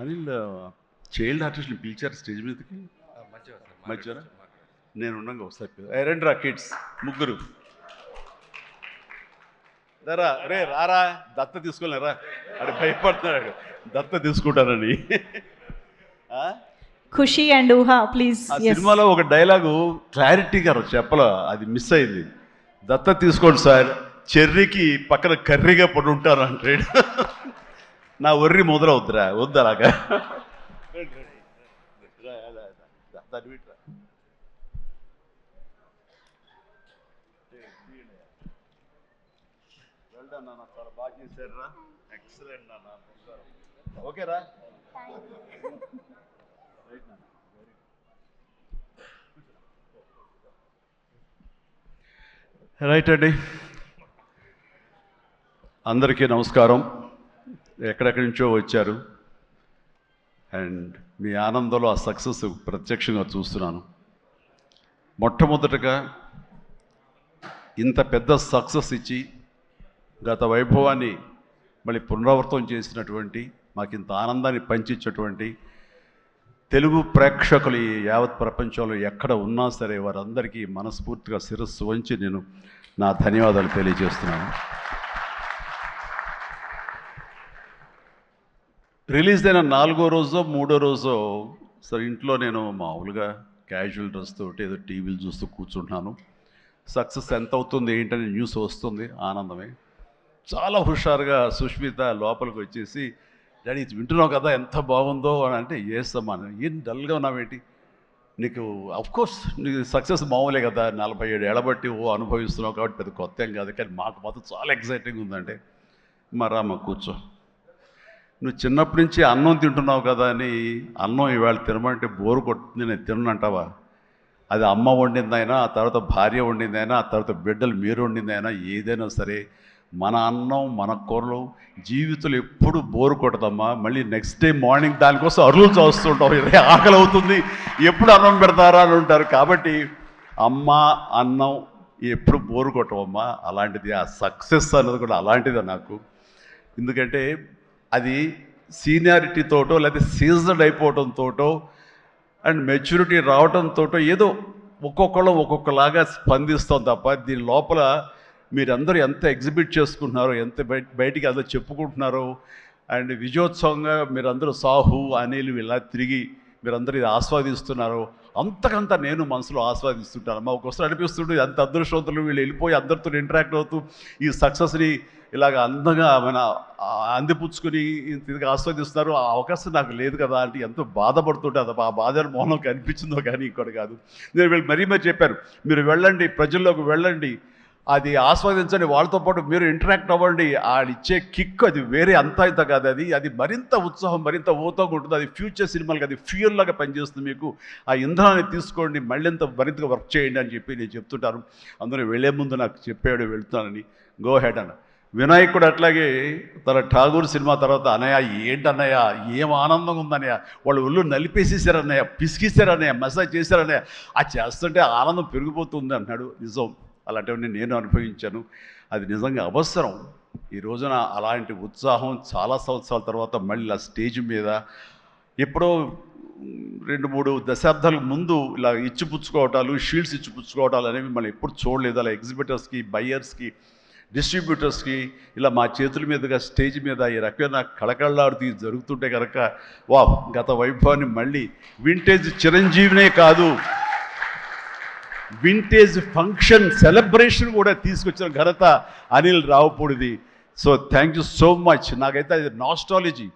Anil child ఆర్టిస్ట్ని పిలిచారు stage మీదకి మధ్యన నేను ఉండగా ఒకసారి రండి రా కిడ్స్ ముగ్గురు రా రే రారా దత్త తీసుకోలేరా అక్కడ భయపడుతున్నాడు దత్త తీసుకుంటానని ఖుషి అండ్ ఊహా ప్లీజ్. ఆ సినిమాలో ఒక డైలాగు క్లారిటీగా చెప్పలో అది మిస్ అయింది. దత్త తీసుకోండి సార్, చెర్రీకి పక్కన కర్రీగా పడి ఉంటారు అంటాడు. నా ఒర్రి మొదలవుద్దురా వద్దు అలాగా. చాలా బాగా చేశారా, ఎక్సలెంట్ నాన్న, ఓకేరా. రైట్ అండి, అందరికీ నమస్కారం. ఎక్కడెక్కడి నుంచో వచ్చారు అండ్ మీ ఆనందంలో ఆ సక్సెస్ ప్రత్యక్షంగా చూస్తున్నాను. మొట్టమొదటగా ఇంత పెద్ద సక్సెస్ ఇచ్చి గత వైభవాన్ని మళ్ళీ పునరావృతం చేసినటువంటి, మాకు ఇంత ఆనందాన్ని పంచించేటువంటి తెలుగు ప్రేక్షకులు ఈ యావత్ ప్రపంచంలో ఎక్కడ ఉన్నా సరే వారందరికీ మనస్ఫూర్తిగా శిరస్సు వంచి నేను నా ధన్యవాదాలు తెలియజేస్తున్నాను. రిలీజ్ అయిన 4వ రోజో 3వ రోజో సరే ఇంట్లో నేను మామూలుగా క్యాజువల్ డ్రెస్ తోటి ఏదో టీవీలు చూస్తూ కూర్చుంటున్నాను. సక్సెస్ ఎంత అవుతుంది ఏంటని న్యూస్ వస్తుంది, ఆనందమే. చాలా హుషారుగా సుష్మిత లోపలికి వచ్చేసి, డాడీ ఇది వింటున్నావు కదా ఎంత బాగుందో అని అంటే, ఏసమ్మా ఏం డల్గా ఉన్నావేంటి, నీకు అఫ్కోర్స్ నీకు సక్సెస్ మామూలే కదా, 47 ఏళ్ళ బట్టి అనుభవిస్తున్నావు కాబట్టి పెద్ద కొత్త ఏం కాదు, కానీ మాకు మాత్రం చాలా ఎక్సైటింగ్ ఉందంటే, మరమ్మ కూర్చో, నువ్వు చిన్నప్పటి నుంచి అన్నం తింటున్నావు కదా అని అన్నం ఇవాళ తినమంటే బోరు కొట్టుతుంది నేను తినంటావా? అది అమ్మ వండిందైనా, ఆ తర్వాత భార్య వండిందైనా, ఆ తర్వాత బిడ్డలు మీరు వండిందైనా, ఏదైనా సరే మన అన్నం మన కూరలు జీవితంలో ఎప్పుడు బోరు కొట్టదమ్మా. మళ్ళీ నెక్స్ట్ డే మార్నింగ్ దానికోసం అరులు చూస్తుంటాం, ఇదే ఆకలి అవుతుంది, ఎప్పుడు అన్నం పెడతారా అని ఉంటారు. కాబట్టి అమ్మ అన్నం ఎప్పుడు బోరు కొట్టవమ్మా. అలాంటిది ఆ సక్సెస్ అన్నది కూడా అలాంటిదే నాకు. ఎందుకంటే అది సీనియారిటీతోటో లేకపోతే సీజన్ అయిపోవడంతోటో అండ్ మెచ్యూరిటీ రావడంతో ఏదో ఒక్కొక్కళ్ళు ఒక్కొక్కలాగా స్పందిస్తాం తప్ప, దీని లోపల మీరందరూ ఎంత ఎగ్జిబిట్ చేసుకుంటున్నారో, ఎంత బయటికి అందరూ చెప్పుకుంటున్నారో, అండ్ విజయోత్సవంగా మీరందరూ సాహు అనిల్ ఇలా తిరిగి మీరందరూ ఇది ఆస్వాదిస్తున్నారో, అంతకంతా నేను మనసులో ఆస్వాదిస్తుంటాను. మా ఒక్కొక్కసారి అనిపిస్తుంటే అంత అదృష్టవంతులు వీళ్ళు వెళ్ళిపోయి అందరితో ఇంటరాక్ట్ అవుతూ ఈ సక్సెస్ని ఇలాగ అందంగా మన అందిపుచ్చుకొని తిరిగి ఆస్వాదిస్తున్నారు. ఆ అవకాశం నాకు లేదు కదా అంటే ఎంతో బాధపడుతుంటే, అది ఆ బాధ మౌనం కనిపించిందో కానీ ఇంకోటి కాదు. నేను వీళ్ళు మరీ చెప్పారు, మీరు వెళ్ళండి, ప్రజల్లోకి వెళ్ళండి, అది ఆస్వాదించండి, వాళ్ళతో పాటు మీరు ఇంటరాక్ట్ అవ్వండి, ఆడిచ్చే కిక్ అది వేరే అంతా ఇంత కాదు, అది మరింత ఉత్సాహం మరింత ఊతంగా ఉంటుంది. అది ఫ్యూచర్ సినిమాలకి అది ఫ్యూయల్ లాగా పనిచేస్తుంది. మీకు ఆ ఇంధనాన్ని తీసుకోండి, మళ్ళీంత మరింతగా వర్క్ చేయండి అని చెప్పి నేను చెప్తుంటాను. అందరూ వెళ్ళే ముందు నాకు చెప్పాడు వెళ్తానని, గో హెడ్ అన్న. వినాయక్ కూడా అట్లాగే తన ఠాగూర్ సినిమా తర్వాత, అన్నయ్య ఏంటన్నయ్య ఏం ఆనందంగా ఉందన్నయ్య, వాళ్ళు ఒళ్ళు నలిపేసేసారన్నయ్య, పిసికిసారన్నయ్య, మసాజ్ చేశారన్నయ్య, అది చేస్తుంటే ఆనందం పెరిగిపోతుంది అన్నాడు. నిజం, అలాంటివన్నీ నేను అనుభవించాను. అది నిజంగా అవసరం. ఈ రోజున అలాంటి ఉత్సాహం చాలా సంవత్సరాల తర్వాత మళ్ళీ ఆ స్టేజ్ మీద, ఎప్పుడో 2-3 దశాబ్దాల ముందు ఇలా ఇచ్చిపుచ్చుకోవటాలు, షీల్డ్స్ ఇచ్చిపుచ్చుకోవటాలు అనేవి మనం ఎప్పుడు చూడలేదు. అలా ఎగ్జిబిటర్స్కి, బయ్యర్స్కి, డిస్ట్రిబ్యూటర్స్కి ఇలా మా చేతుల మీదుగా స్టేజ్ మీద ఈ రకమైన కళకళలాడుతూ జరుగుతుంటే కనుక, వా గత వైభవాన్ని మళ్ళీ వింటేజ్ చిరంజీవినే కాదు, వింటేజ్ ఫంక్షన్ సెలబ్రేషన్ కూడా తీసుకొచ్చిన ఘనత అనిల్ రావుపూడిది. So thank you so much. నాకైతే అది నాస్టాలజీ.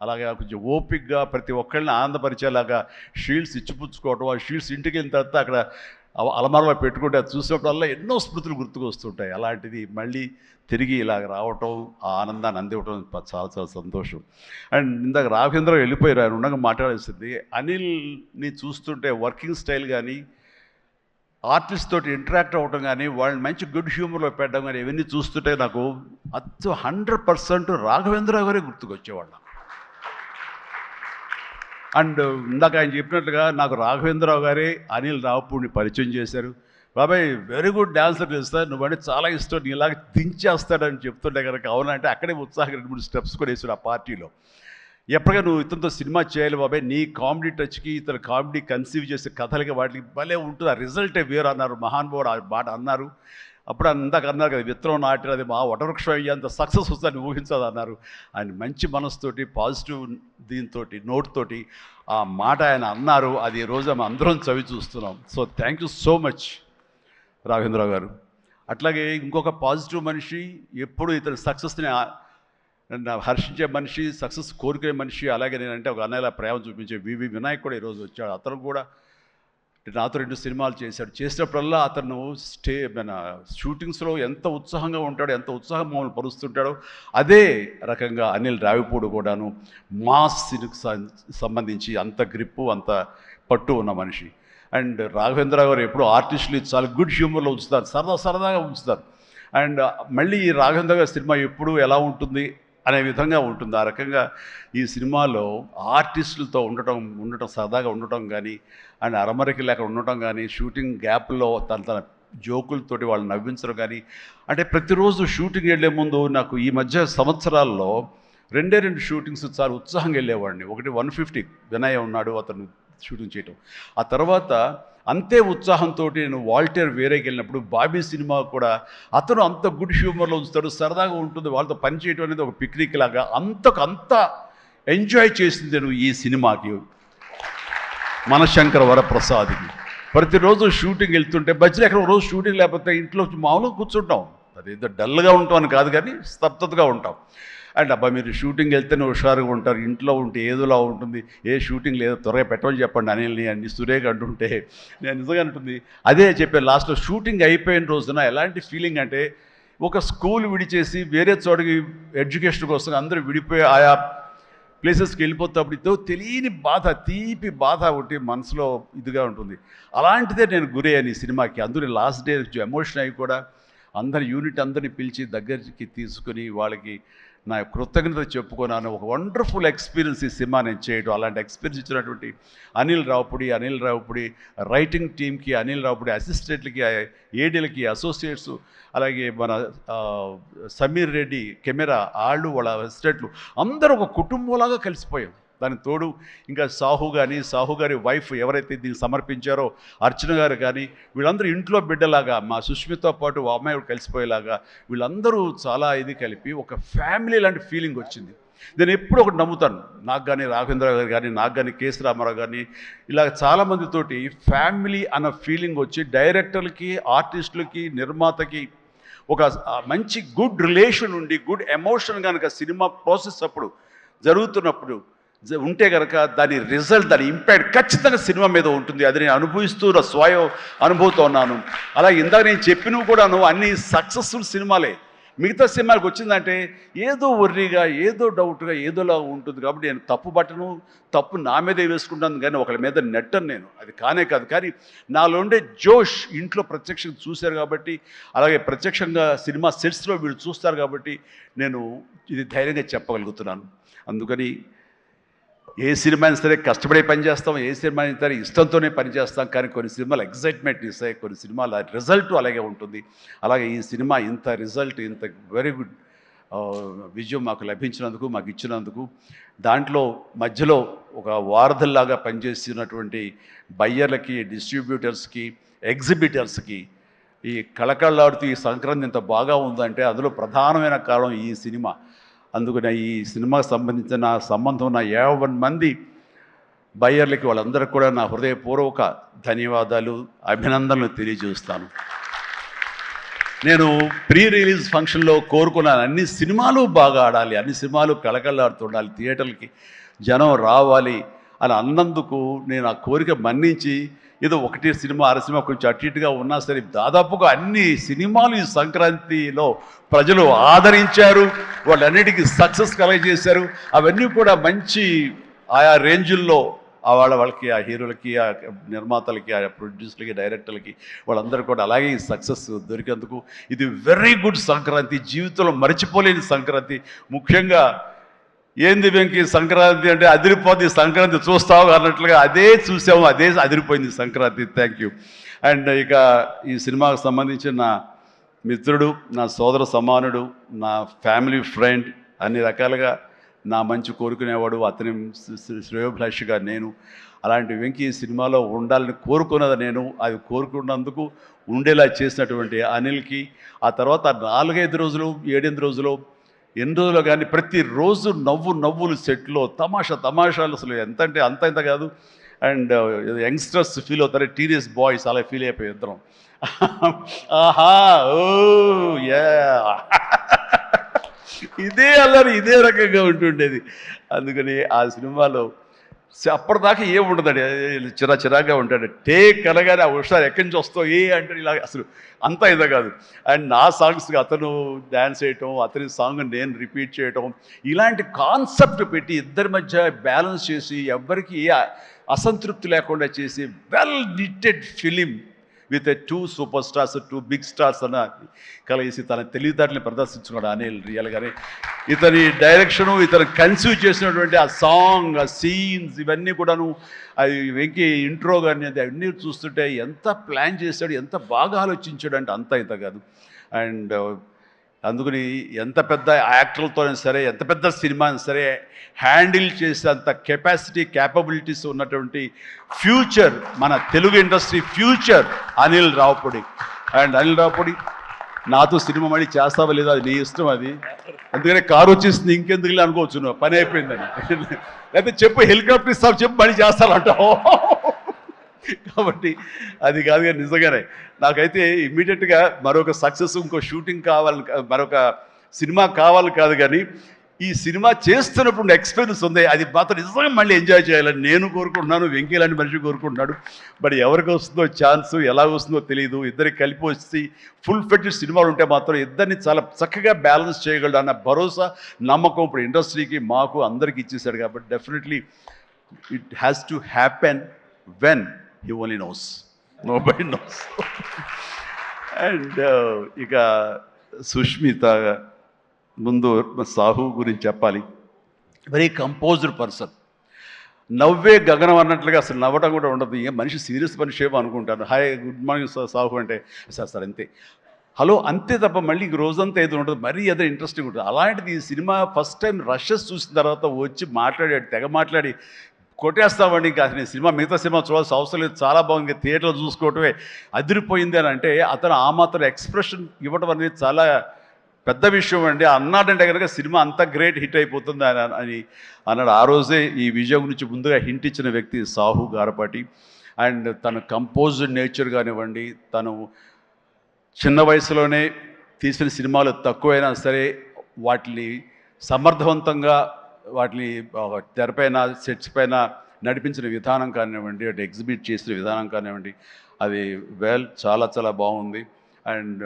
అలాగే కొంచెం ఓపిక్గా ప్రతి ఒక్కరిని ఆనందపరిచేలాగా షీల్డ్స్ ఇచ్చిపుచ్చుకోవటం, ఆ షీల్డ్స్ ఇంటికి వెళ్ళిన తర్వాత అక్కడ అలమారలో పెట్టుకుంటే అది చూసినప్పుడల్లా ఎన్నో స్మృతులు గుర్తుకు వస్తుంటాయి. అలాంటిది మళ్ళీ తిరిగి ఇలాగ రావటం, ఆ ఆనందాన్ని అందివ్వటం చాలా చాలా సంతోషం. అండ్ ఇందాక రాఘవేంద్ర వెళ్ళిపోయారు, ఆయన ఉండగా మాట్లాడేసింది. అనిల్ని చూస్తుంటే వర్కింగ్ స్టైల్ కానీ, ఆర్టిస్ట్ తోటి ఇంటరాక్ట్ అవ్వటం కానీ, వాళ్ళని మంచి గుడ్ హ్యూమర్లో పెట్టడం కానీ, ఇవన్నీ చూస్తుంటే నాకు 100% రాఘవేంద్రరావు గారే గుర్తుకొచ్చేవాళ్ళం. అండ్ ఇందాక ఆయన చెప్పినట్లుగా నాకు రాఘవేంద్రరావు గారే అనిల్ రావుపూడిని పరిచయం చేశారు. బాబాయ్ వెరీ గుడ్ డాన్సర్ చేస్తాడు, నువ్వంటే చాలా ఇష్టం, నీలాగా దించేస్తాడని చెప్తుంటే కనుక అవునంటే అక్కడే ఉత్సాహం 2-3 స్టెప్స్ కూడా వేసాడు ఆ పార్టీలో. ఎప్పటికీ నువ్వు ఇతనితో సినిమా చేయాలి బాబాయ్, నీ కామెడీ టచ్కి ఇతను కామెడీ కన్సీవ్ చేసే కథలకి వాటికి భలే ఉంటుంది, ఆ రిజల్టే వేరు అన్నారు మహానుభావుడు, ఆ మాట అన్నారు. అప్పుడు అందాక అన్నారు కదా, విత్తనం నాటినది మా వటవృక్షం అయ్యేంత సక్సెస్ వస్తుందని ఊహించదు అన్నారు. ఆయన మంచి మనసుతోటి పాజిటివ్ దీంతో నోట్తోటి ఆ మాట ఆయన అన్నారు. అది ఈ రోజు మనం అందరం చవి చూస్తున్నాం. So thank you so much Raghavendra Rao గారు. అట్లాగే ఇంకొక పాజిటివ్ మనిషి, ఎప్పుడు ఇతని సక్సెస్ని హర్షించే మనిషి, సక్సెస్ కోరుకునే మనిషి. అలాగే నేనంటే ఒక అన్నయ్యలా ప్రేమ చూపించే వివి వినాయక్ కూడా ఈరోజు వచ్చాడు. అతను కూడా నాతో 2 సినిమాలు చేశాడు. చేసినప్పుడల్లా అతను మన షూటింగ్స్లో ఎంత ఉత్సాహంగా ఉంటాడో, ఎంత ఉత్సాహం మమ్మల్ని పరుస్తుంటాడో, అదే రకంగా అనిల్ రావిపూడి కూడాను మాస్ సినికి సంబంధించి అంత గ్రిప్పు, అంత పట్టు ఉన్న మనిషి. అండ్ రాఘవేంద్ర గారు ఎప్పుడు ఆర్టిస్టులు చాలా గుడ్ హ్యూమర్లో ఉంచుతారు, సరదాగా ఉంచుతారు. అండ్ మళ్ళీ ఈ రాఘవేంద్ర గారి సినిమా ఎప్పుడు ఎలా ఉంటుంది అనే విధంగా ఉంటుంది. ఆ రకంగా ఈ సినిమాలో ఆర్టిస్టులతో ఉండటం సరదాగా ఉండటం కానీ, అండ్ అరమరికి లేక ఉండటం కానీ, షూటింగ్ గ్యాప్లో తన జోకులతోటి వాళ్ళు నవ్వించడం కానీ, అంటే ప్రతిరోజు షూటింగ్ వెళ్ళే ముందు నాకు ఈ మధ్య సంవత్సరాల్లో 2 షూటింగ్స్ చాలా ఉత్సాహంగా వెళ్ళేవాడిని. ఒకటి 150 వినయ్ ఉన్నాడు, అతను షూటింగ్ చేయటం. ఆ తర్వాత అంతే ఉత్సాహంతో నేను వాల్టర్ వేరేకి వెళ్ళినప్పుడు బాబీ సినిమా కూడా అతను అంత గుడ్ హ్యూమర్లో ఉంచుతాడు, సరదాగా ఉంటుంది, వాళ్ళతో పనిచేయడం అనేది ఒక పిక్నిక్ లాగా అంత ఎంజాయ్ చేసింది నేను ఈ సినిమాకి. మనశంకర వరప్రసాద్కి ప్రతిరోజు షూటింగ్ వెళ్తుంటే మధ్యలో ఎక్కడ రోజు షూటింగ్ లేకపోతే ఇంట్లో మామూలుగా కూర్చుంటాం, అదేదో డల్గా ఉంటాం అని కాదు కానీ స్తబ్దతగా ఉంటాం. అండ్ అబ్బా మీరు షూటింగ్ వెళ్తేనే హుషారుగా ఉంటారు, ఇంట్లో ఉంటే ఏదోలా ఉంటుంది, ఏ షూటింగ్ లేదో త్వరగా పెట్టమని చెప్పండి అనిల్ని అన్ని సురేఖ అంటుంటే నేను నిజంగా అంటుంది. అదే చెప్పాను లాస్ట్లో షూటింగ్ అయిపోయిన రోజున ఎలాంటి ఫీలింగ్ అంటే, ఒక స్కూల్ విడిచేసి వేరే చోటకి ఎడ్యుకేషన్ కోసం అందరూ విడిపోయి ఆయా ప్లేసెస్కి వెళ్ళిపోతేప్పుడు తెలియని బాధ, తీపి బాధ ఒకటి మనసులో ఇదిగా ఉంటుంది. అలాంటిదే నేను గురయ్యాను ఈ సినిమాకి. అందులో లాస్ట్ డే ఎమోషన్ అయ్యి కూడా అందరి యూనిట్ అందరినీ పిలిచి దగ్గరికి తీసుకుని వాళ్ళకి నా కృతజ్ఞత చెప్పుకున్నాను. ఒక వండర్ఫుల్ ఎక్స్పీరియన్స్ ఈ సినిమా నేను చేయడం. అలాంటి ఎక్స్పీరియన్స్ ఇచ్చినటువంటి అనిల్ రావుపూడి రైటింగ్ టీమ్కి, అనిల్ రావుపూడి అసిస్టెంట్లకి, ఏడీలకి, అసోసియేట్స్, అలాగే మన సమీర్ రెడ్డి కెమెరా వాళ్ళు, వాళ్ళ అసిస్టెంట్లు అందరూ ఒక కుటుంబంలాగా కలిసిపోయాం. దానికి తోడు ఇంకా సాహు గారి వైఫ్ ఎవరైతే దీన్ని సమర్పించారో అర్చన గారు కానీ, వీళ్ళందరూ ఇంట్లో బిడ్డలాగా, మా సుష్మితో పాటు ఆ అమ్మాయి కలిసిపోయేలాగా వీళ్ళందరూ చాలా ఇది కలిపి ఒక ఫ్యామిలీ లాంటి ఫీలింగ్ వచ్చింది. నేను ఎప్పుడు ఒకటి నమ్ముతాను, నాకు కానీ రాఘవేంద్ర గారు కానీ, నాకు కానీ కేసీ రామారావు కానీ, ఇలా చాలామందితోటి ఫ్యామిలీ అన్న ఫీలింగ్ వచ్చి డైరెక్టర్లకి, ఆర్టిస్టులకి, నిర్మాతకి ఒక మంచి గుడ్ రిలేషన్ ఉండి, గుడ్ ఎమోషన్ కనుక సినిమా ప్రాసెస్ అప్పుడు జరుగుతున్నప్పుడు ఉంటే కనుక దాని రిజల్ట్, దాని ఇంపాక్ట్ ఖచ్చితంగా సినిమా మీద ఉంటుంది. అది నేను అనుభవిస్తూ స్వయం అనుభూతో ఉన్నాను. అలాగే ఇందాక నేను చెప్పినవి కూడాను అన్ని సక్సెస్ఫుల్ సినిమాలే. మిగతా సినిమాలకు వచ్చిందంటే ఏదో వర్రీగా, ఏదో డౌట్గా, ఏదోలా ఉంటుంది. కాబట్టి నేను తప్పు నా మీదే వేసుకుంటాను కానీ ఒకళ్ళ మీద నెట్టను నేను, అది కానే కాదు. కానీ నాలో ఉండే జోష్ ఇంట్లో ప్రత్యక్షంగా చూశారు కాబట్టి, అలాగే ప్రత్యక్షంగా సినిమా సెట్స్లో వీళ్ళు చూస్తారు కాబట్టి నేను ఇది ధైర్యంగా చెప్పగలుగుతున్నాను. అందుకని ఏ సినిమా అయినా సరే కష్టపడే పనిచేస్తాం, ఏ సినిమా అయినా సరే ఇష్టంతోనే పనిచేస్తాం. కానీ కొన్ని సినిమాలు ఎగ్జైట్మెంట్ ఇస్తాయి, కొన్ని సినిమాల రిజల్ట్ అలాగే ఉంటుంది. అలాగే ఈ సినిమా ఇంత రిజల్ట్, ఇంత వెరీ గుడ్ విజయం మాకు లభించినందుకు, మాకు ఇచ్చినందుకు, దాంట్లో మధ్యలో ఒక వారధల్లాగా పనిచేస్తున్నటువంటి బయ్యర్లకి, డిస్ట్రిబ్యూటర్స్కి, ఎగ్జిబిటర్స్కి, ఈ కళకళలాడుతూ ఈ సంక్రాంతి ఇంత బాగా ఉందంటే అందులో ప్రధానమైన కారణం ఈ సినిమా. అందుకని ఈ సినిమాకు సంబంధించిన సంబంధం ఉన్న 50 మంది బయ్యర్లకి, వాళ్ళందరికీ కూడా నా హృదయపూర్వక ధన్యవాదాలు, అభినందనలు తెలియజేస్తాను. నేను ప్రీ రిలీజ్ ఫంక్షన్లో కోరుకున్నాను, అన్ని సినిమాలు బాగా ఆడాలి, అన్ని సినిమాలు కళకళలాడుతుండాలి, థియేటర్లకి జనం రావాలి అని అన్నందుకు నేను ఆ కోరిక మన్నించి ఏదో ఒకటి సినిమా, అర సినిమా కొంచెం అటు ఇటుగా ఉన్నా సరే దాదాపుగా అన్ని సినిమాలు ఈ సంక్రాంతిలో ప్రజలు ఆదరించారు, వాళ్ళన్నిటికీ సక్సెస్ కలగజేశారు. అవన్నీ కూడా మంచి ఆయా రేంజుల్లో వాళ్ళకి, ఆ హీరోలకి, ఆ నిర్మాతలకి, ఆ ప్రొడ్యూసర్లకి, డైరెక్టర్లకి, వాళ్ళందరూ కూడా అలాగే ఈ సక్సెస్ దొరికేందుకు ఇది వెరీ గుడ్ సంక్రాంతి, జీవితంలో మర్చిపోలేని సంక్రాంతి. ముఖ్యంగా ఏంది వెంకీ సంక్రాంతి అంటే అదిరిపోతుంది, సంక్రాంతి చూస్తావు అన్నట్లుగా అదే చూసాము, అదే అదిరిపోయింది సంక్రాంతి. Thank you. అండ్ ఇక ఈ సినిమాకు సంబంధించిన నా మిత్రుడు, నా సోదర సమానుడు, నా ఫ్యామిలీ ఫ్రెండ్, అన్ని రకాలుగా నా మంచి కోరుకునేవాడు, అతని శ్రేయోభిలాషిగా నేను. అలాంటి వెంకీ సినిమాలో ఉండాలని కోరుకున్నది నేను, అది కోరుకున్నందుకు ఉండేలా చేసినటువంటి అనిల్కి, ఆ తర్వాత 4-5 రోజులు 7-8 రోజులు ఎన్ని రోజులు కానీ ప్రతిరోజు నవ్వులు సెట్లో తమాషాలు అసలు ఎంత అంటే అంత ఇంత కాదు. అండ్ యంగ్స్టర్స్ ఫీల్ అవుతారు, టీనేజ్ బాయ్స్ అలా ఫీల్ అయిపోయి ఇద్దరం. ఆహా ఓ యా ఇదే అల్లరి ఇదే రకంగా ఉంటుండేది. అందుకని ఆ సినిమాలో అప్పటిదాకా ఏముండదండి, చిరాగా ఉంటాడు. టేక్ అనగానే ఆ హుషారు ఎక్కడి నుంచి వస్తావు అంటే ఇలా అసలు అంతా ఇదే కాదు. అండ్ నా సాంగ్స్కి అతను డ్యాన్స్ చేయటం, అతని సాంగ్ నేను రిపీట్ చేయటం, ఇలాంటి కాన్సెప్ట్ పెట్టి ఇద్దరి మధ్య బ్యాలెన్స్ చేసి ఎవ్వరికి ఏ అసంతృప్తి లేకుండా చేసి well knitted film with 2 super stars, 2 big stars అన్న కలిసి తన తెలివితేటల్ని ప్రదర్శించుకున్నాడు అనిల్ రియల్గానే. ఇతని డైరెక్షను, ఇతను కన్సీవ్ చేసినటువంటి ఆ సాంగ్, ఆ సీన్స్ ఇవన్నీ కూడాను, అది వెంకీ ఇంట్రో కానీ అది అన్నీ చూస్తుంటే ఎంత ప్లాన్ చేశాడు, ఎంత బాగా ఆలోచించాడు అంటే అంత ఇంత కాదు. అండ్ అందుకని ఎంత పెద్ద యాక్టర్లతోనే సరే, ఎంత పెద్ద సినిమాని సరే హ్యాండిల్ చేసేంత క్యాపబిలిటీస్ ఉన్నటువంటి ఫ్యూచర్, మన Telugu industry future Anil Ravipudi. And Anil Ravipudi నాతో సినిమా మళ్ళీ చేస్తావా లేదా అది నీ ఇష్టం, అది అందుకనే కారు వచ్చేసింది ఇంకెందుకు అనుకోవచ్చు, నువ్వు పని అయిపోయిందని. లేకపోతే చెప్పు హెలికాప్టర్ ఇస్తావు, చెప్పు మళ్ళీ చేస్తానంటావు. కాబట్టి అది కాదు, కానీ నిజంగానే నాకైతే ఇమ్మీడియట్గా మరొక సక్సెస్, ఇంకో షూటింగ్ కావాలి, మరొక సినిమా కావాలి కాదు, కానీ ఈ సినిమా చేస్తున్నప్పుడు ఎక్స్పీరియన్స్ ఉంది, అది మాత్రం నిజంగా మళ్ళీ ఎంజాయ్ చేయాలని నేను కోరుకుంటున్నాను, వెంకీ లాంటి మనిషి కోరుకుంటున్నాడు. బట్ ఎవరికి వస్తుందో ఛాన్స్, ఎలా వస్తుందో తెలియదు. ఇద్దరికి కలిపి వచ్చి ఫుల్ ఫెడ్జెడ్ సినిమాలు ఉంటే మాత్రం ఇద్దరిని చాలా చక్కగా బ్యాలెన్స్ చేయగలడు అన్న భరోసా, నమ్మకం ఇప్పుడు ఇండస్ట్రీకి, మాకు అందరికి ఇచ్చేసాడు. కాబట్టి definitely it has to happen when he only knows, nobody knows. And ఇక సుష్మిత ముందు సాహు గురించి చెప్పాలి. వెరీ కంపోజ్డ్ పర్సన్, నవ్వే గగనం అన్నట్లుగా అసలు నవ్వటం కూడా ఉండదు. ఏ మనిషి సీరియస్ మనిషి ఏమో అనుకుంటాను. హాయ్ గుడ్ మార్నింగ్ సాహు అంటే సార్ అంతే, హలో అంతే తప్ప మళ్ళీ రోజంతా ఏదో ఉంటుంది, మరీ ఏదో ఇంట్రెస్టింగ్ ఉంటుంది. అలాంటిది ఈ సినిమా ఫస్ట్ టైం రషెస్ చూసిన తర్వాత వచ్చి మాట్లాడాడు, తెగ మాట్లాడి కొట్టేస్తామండి, ఇంకా నేను సినిమా మిగతా సినిమా చూడాల్సిన అవసరం లేదు, చాలా బాగుంది, థియేటర్లో చూసుకోవటమే అదిరిపోయింది అని అంటే అతను ఆ మాత్రం ఎక్స్ప్రెషన్ ఇవ్వడం అనేది చాలా పెద్ద విషయం అండి. అన్నాడంటే కనుక సినిమా అంత గ్రేట్ హిట్ అయిపోతుంది అని అన్నాడు. ఆ రోజే ఈ విజయం గురించి ముందుగా హింట్ ఇచ్చిన వ్యక్తి సాహు గారపాటి. అండ్ తన కంపోజ్డ్ నేచర్ కానివ్వండి, తను చిన్న వయసులోనే తీసిన సినిమాలు తక్కువైనా సరే వాటిని సమర్థవంతంగా వాటిని తెరపైన సెట్స్ పైన నడిపించిన విధానం కానివ్వండి, అటు ఎగ్జిబిట్ చేసిన విధానం కానివ్వండి, అది చాలా చాలా బాగుంది. అండ్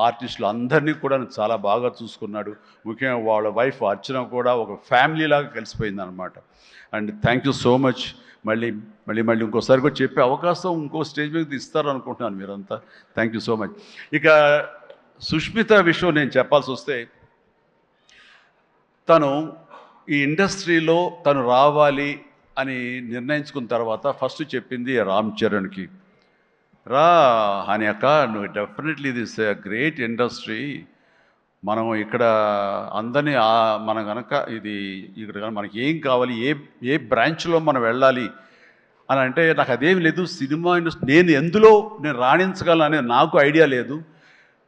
ఆర్టిస్టులు అందరినీ కూడా చాలా బాగా చూసుకున్నాడు. ముఖ్యంగా వాళ్ళ వైఫ్ అర్చన కూడా ఒక ఫ్యామిలీ లాగా కలిసిపోయింది అనమాట. And thank you so much. మళ్ళీ ఇంకోసారి కూడా చెప్పే అవకాశం ఇంకో స్టేజ్ మీద ఇస్తారు అనుకుంటున్నాను మీరంతా. Thank you so much. ఇక సుష్మిత విషయం నేను చెప్పాల్సి వస్తే, తను ఈ ఇండస్ట్రీలో తను రావాలి అని నిర్ణయించుకున్న తర్వాత ఫస్ట్ చెప్పింది రామ్ చరణ్కి, రా అని అక్క, నువ్వు డెఫినెట్లీ దిస్ గ్రేట్ ఇండస్ట్రీ, మనం ఇక్కడ అందరినీ మనం కనుక ఇక్కడ మనకి ఏం కావాలి, ఏ బ్రాంచ్లో మనం వెళ్ళాలి అని అంటే, నాకు అదేం లేదు, సినిమా ఇండస్ట్రీ నేను రాణించగలను అనేది నాకు ఐడియా లేదు.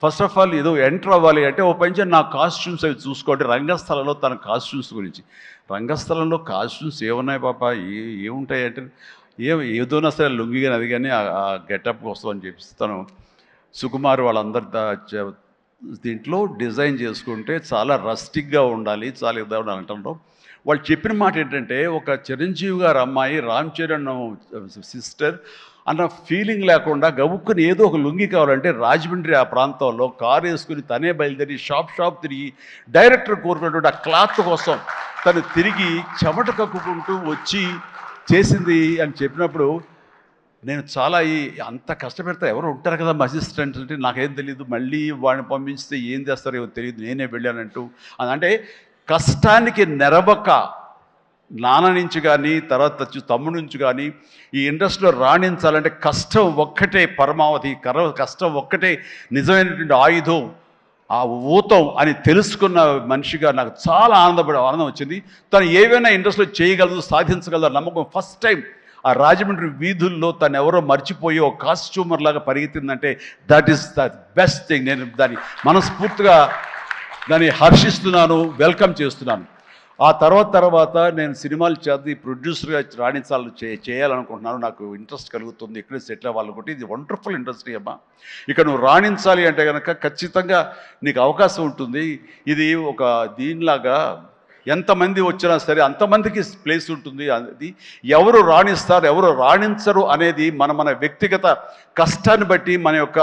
ఫస్ట్ ఆఫ్ ఆల్ ఏదో ఎంటర్ అవ్వాలి అంటే ఓ పని నా కాస్ట్యూమ్స్ అవి చూసుకోండి. రంగస్థలంలో తన కాస్ట్యూమ్స్ గురించి, రంగస్థలంలో కాస్ట్యూమ్స్ ఏమున్నాయి పాప, ఏముంటాయి అంటే ఏదోనా సరే లుంగి కానీ అది కానీ ఆ గెటప్ కోసం అని చెప్పి తను సుకుమార్ వాళ్ళందరి దీంట్లో డిజైన్ చేసుకుంటే చాలా రస్టిక్గా ఉండాలి, చాలా ఇదా ఉండాలి అంటారు. వాళ్ళు చెప్పిన మాట ఏంటంటే, ఒక చిరంజీవి గారు అమ్మాయి రామ్ చరణ్ సిస్టర్ అన్న ఫీలింగ్ లేకుండా గబుక్కుని ఏదో ఒక లుంగి కావాలంటే రాజమండ్రి ఆ ప్రాంతంలో కారు వేసుకుని తనే బయలుదేరి షాప్ తిరిగి డైరెక్టర్ కోరుకున్నటువంటి ఆ క్లాత్ కోసం తను తిరిగి చెమట కక్కుకుంటూ వచ్చి చేసింది అని చెప్పినప్పుడు, నేను చాలా అంత కష్టపెడతా ఎవరు ఉంటారు కదా అసిస్టెంట్ అంటే, నాకేం తెలియదు, మళ్ళీ వాడిని పంపించితే ఏం చేస్తారో ఏమో తెలియదు, నేనే వెళ్ళానంటూ. కష్టానికి నెరవక నాన్న నుంచి కానీ తర్వాత తమ్ముడు నుంచి కానీ ఈ ఇండస్ట్రీలో రాణించాలంటే కష్టం ఒక్కటే పరమావధి, కష్టం ఒక్కటే నిజమైనటువంటి ఆయుధం ఆ ఊతం అని తెలుసుకున్న మనిషిగా నాకు చాలా ఆనందం వచ్చింది. తను ఏవైనా ఇండస్ట్రీలో చేయగలదు, సాధించగలదు నమ్మకం. ఫస్ట్ టైం ఆ రాజమండ్రి వీధుల్లో తను ఎవరో మర్చిపోయి ఒక కాస్ట్యూమర్ లాగా పరిగెత్తిందంటే that is the best thing. నేను దాన్ని మనస్ఫూర్తిగా దాన్ని హర్షిస్తున్నాను, వెల్కమ్ చేస్తున్నాను. ఆ తర్వాత నేను సినిమాలు చేద్ది ప్రొడ్యూసర్గా చేయాలనుకుంటున్నాను. నాకు ఇంట్రెస్ట్ కలుగుతుంది, ఇక్కడే సెటిల్ అవ్వాలనుకుంటే ఇది వండర్ఫుల్ ఇండస్ట్రీ అమ్మా. ఇక్కడ నువ్వు రాణించాలి అంటే కనుక ఖచ్చితంగా నీకు అవకాశం ఉంటుంది. ఇది ఒక దీనిలాగా ఎంతమంది వచ్చినా సరే అంతమందికి ప్లేస్ ఉంటుంది. అది ఎవరు రాణిస్తారు ఎవరు రాణించరు అనేది మన వ్యక్తిగత కష్టాన్ని బట్టి మన యొక్క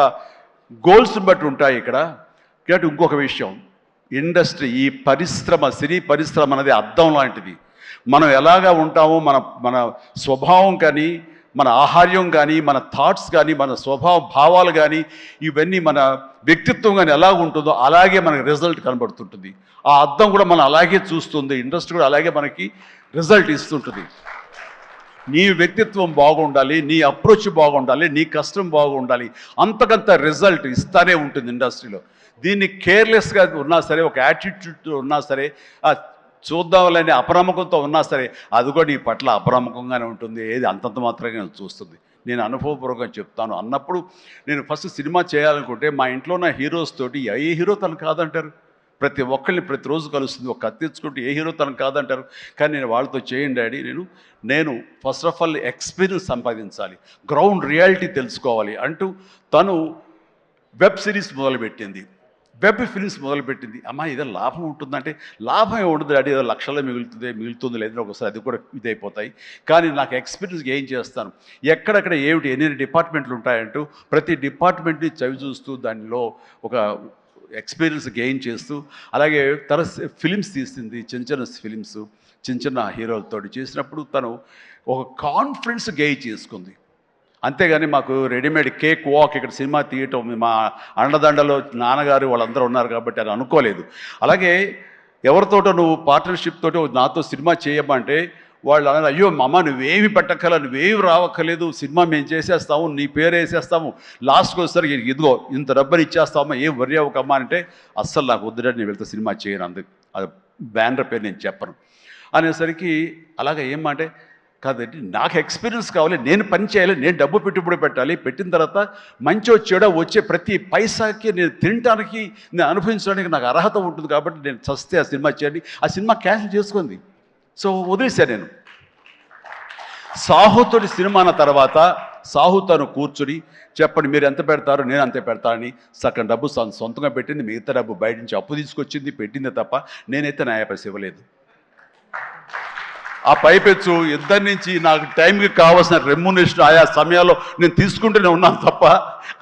గోల్స్ని బట్టి ఉంటాయి ఇక్కడ. కాబట్టి ఇంకొక విషయం, ఇండస్ట్రీ ఈ పరిశ్రమ సినీ పరిశ్రమ అనేది అద్దం లాంటిది. మనం ఎలాగా ఉంటామో మన స్వభావం కానీ మన ఆహార్యం కానీ మన థాట్స్ కానీ మన స్వభావ భావాలు కానీ ఇవన్నీ మన వ్యక్తిత్వం కానీ ఎలా ఉంటుందో అలాగే మనకి రిజల్ట్ కనబడుతుంటుంది. ఆ అద్దం కూడా మనం అలాగే చూస్తుంది, ఇండస్ట్రీ కూడా అలాగే మనకి రిజల్ట్ ఇస్తుంటుంది. నీ వ్యక్తిత్వం బాగుండాలి, నీ అప్రోచ్ బాగుండాలి, నీ కష్టం బాగుండాలి, అంతకంత రిజల్ట్ ఇస్తానే ఉంటుంది ఇండస్ట్రీలో. దీన్ని కేర్లెస్గా ఉన్నా సరే, ఒక యాటిట్యూడ్ ఉన్నా సరే, చూద్దామని అప్రమకంతో ఉన్నా సరే అది కూడా నీ పట్ల అప్రమకంగానే ఉంటుంది. ఏది అంతంత మాత్రంగా చూస్తుంది. నేను అనుభవపూర్వకంగా చెప్తాను. అన్నప్పుడు నేను ఫస్ట్ సినిమా చేయాలనుకుంటే మా ఇంట్లో ఉన్న హీరోస్ తోటి ఏ హీరో తను కాదంటారు. ప్రతి ఒక్కరిని ప్రతిరోజు కలుస్తుంది. ఒక కత్తి తెచ్చుకుంటే ఏ హీరో తనకు కాదంటారు. కానీ నేను వాళ్ళతో చేయండి డాడీ, నేను ఫస్ట్ ఆఫ్ ఆల్ ఎక్స్పీరియన్స్ సంపాదించాలి, గ్రౌండ్ రియాలిటీ తెలుసుకోవాలి అంటూ తను వెబ్ సిరీస్ మొదలుపెట్టింది, వెబ్ ఫిల్మ్స్ మొదలుపెట్టింది. అమ్మా ఇదే లాభం ఉంటుందంటే లాభం ఉండదు డాడీ, ఏదో లక్షల్లో మిగులుతుంది లేదంటే ఒకసారి అది కూడా ఇదైపోతాయి. కానీ నాకు ఎక్స్పీరియన్స్ ఏం చేస్తాను, ఎక్కడెక్కడ ఏమిటి ఎన్ని డిపార్ట్మెంట్లు ఉంటాయంటూ ప్రతి డిపార్ట్మెంట్ని చవి చూస్తూ దానిలో ఒక ఎక్స్పీరియన్స్ గెయిన్ చేస్తూ, అలాగే తన ఫిలిమ్స్ తీసింది, చిన్న ఫిలిమ్స్ చిన్న హీరోలతో చేసినప్పుడు తను ఒక కాన్ఫిడెన్స్ గెయిన్ చేసుకుంది. అంతేగాని మాకు రెడీమేడ్ కేక్ వాక్ ఇక్కడ సినిమా తీయటం మా అండదండలో నాన్నగారు వాళ్ళందరూ ఉన్నారు కాబట్టి అది అనుకోలేదు. అలాగే ఎవరితోటో నువ్వు పార్ట్నర్షిప్ తోటి నాతో సినిమా చేయమంటే వాళ్ళు అన్నారు, అయ్యో అమ్మ నువ్వేమి పెట్టక్కల, నువ్వేమి రావక్కర్లేదు, సినిమా మేము చేసేస్తాము, నీ పేరు వేసేస్తాము, లాస్ట్కి వస్తారు ఇదిగో ఇంత డబ్బుని ఇచ్చేస్తామా, ఏం వర్రీ అవ్వకమ్మా అంటే అస్సలు నాకు వద్దుడంటే నేను వెళ్తే సినిమా చేయను, అందుకు అది బ్యానర్ పేరు నేను చెప్పను అనేసరికి అలాగే ఏమంటే కాదండి నాకు ఎక్స్పీరియన్స్ కావాలి, నేను పని చేయాలి, నేను డబ్బు పెట్టుబడి పెట్టాలి, పెట్టిన తర్వాత మంచో చెడో వచ్చే ప్రతి పైసాకి నేను తినడానికి నేను అనుభవించడానికి నాకు అర్హత ఉంటుంది కాబట్టి నేను చస్తే ఆ సినిమా చేయండి. ఆ సినిమా క్యాన్సిల్ చేసుకుంది. సో వదిలేశాను నేను. సాహుతోటి సినిమా అన్న తర్వాత సాహు తను కూర్చుని చెప్పండి మీరు ఎంత పెడతారు, నేను అంతే పెడతానని సగం డబ్బు సొంతంగా పెట్టింది, మిగతా డబ్బు బయట నుంచి అప్పు తీసుకొచ్చింది పెట్టిందే తప్ప నేనైతే న్యాయపరిశ ఇవ్వలేదు. ఆ పైపెచ్చు ఇద్దరి నుంచి నాకు టైంకి కావాల్సిన రెమ్యునరేషన్ ఆయా సమయాల్లో నేను తీసుకుంటూనే ఉన్నాను తప్ప